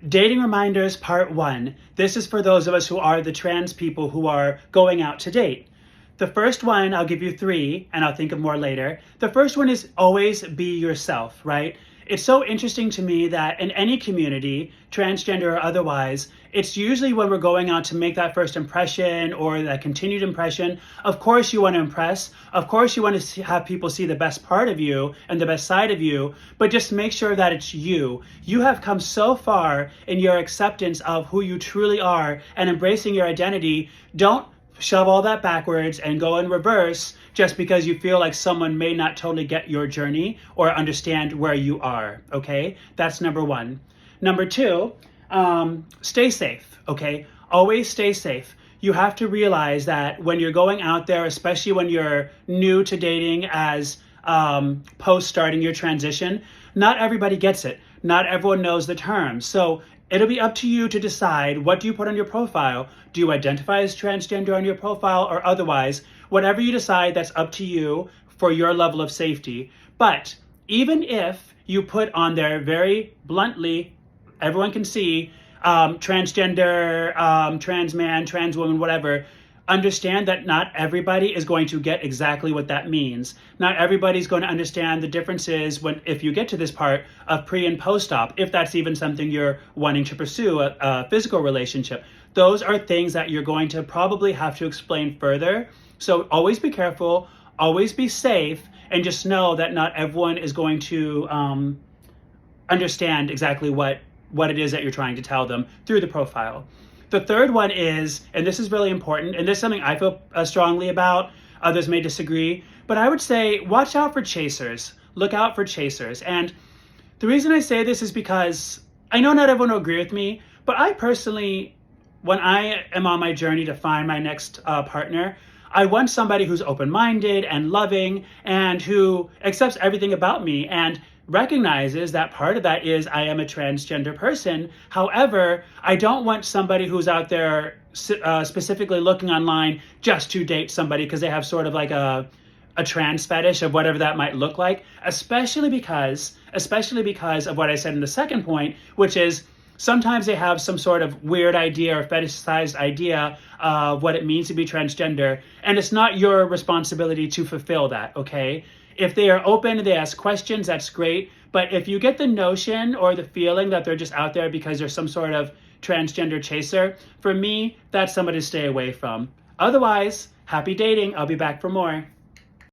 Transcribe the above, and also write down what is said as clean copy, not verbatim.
Dating reminders part 1. This is for those of us who are the trans people who are going out to date. The first one, I'll give you 3, and I'll think of more later. The first one is always be yourself, right? It's so interesting to me that in any community, transgender or otherwise, it's usually when we're going out to make that first impression or that continued impression. Of course you want to impress. Of course you want to have people see the best part of you and the best side of you, but just make sure that it's you. You have come so far in your acceptance of who you truly are and embracing your identity. Don't shove all that backwards and go in reverse just because you feel like someone may not totally get your journey or understand where you are, okay? That's number 1. Number 2, stay safe, okay? Always stay safe. You have to realize that when you're going out there, especially when you're new to dating as post starting your transition, not everybody gets it. Not everyone knows the terms. So it'll be up to you to decide, what do you put on your profile? Do you identify as transgender on your profile or otherwise? Whatever you decide, that's up to you for your level of safety. But even if you put on there very bluntly, everyone can see, transgender, trans man, trans woman, whatever, understand that not everybody is going to get exactly what that means. Not everybody's going to understand the differences if you get to this part of pre and post-op, if that's even something you're wanting to pursue, a physical relationship. Those are things that you're going to probably have to explain further. So always be careful, always be safe, and just know that not everyone is going to understand exactly what it is that you're trying to tell them through the profile. The third one is, and this is really important, and this is something I feel strongly about, others may disagree, but I would say watch out for chasers. Look out for chasers. And the reason I say this is because I know not everyone will agree with me, but I personally, when I am on my journey to find my next partner, I want somebody who's open-minded and loving and who accepts everything about me and recognizes that part of that is I am a transgender person. However, I don't want somebody who's out there specifically looking online just to date somebody because they have sort of like a trans fetish of whatever that might look like, especially because of what I said in the second point, which is sometimes they have some sort of weird idea or fetishized idea of what it means to be transgender, and it's not your responsibility to fulfill that, okay? If they are open, they ask questions, that's great. But if you get the notion or the feeling that they're just out there because they're some sort of transgender chaser, for me, that's somebody to stay away from. Otherwise, happy dating. I'll be back for more.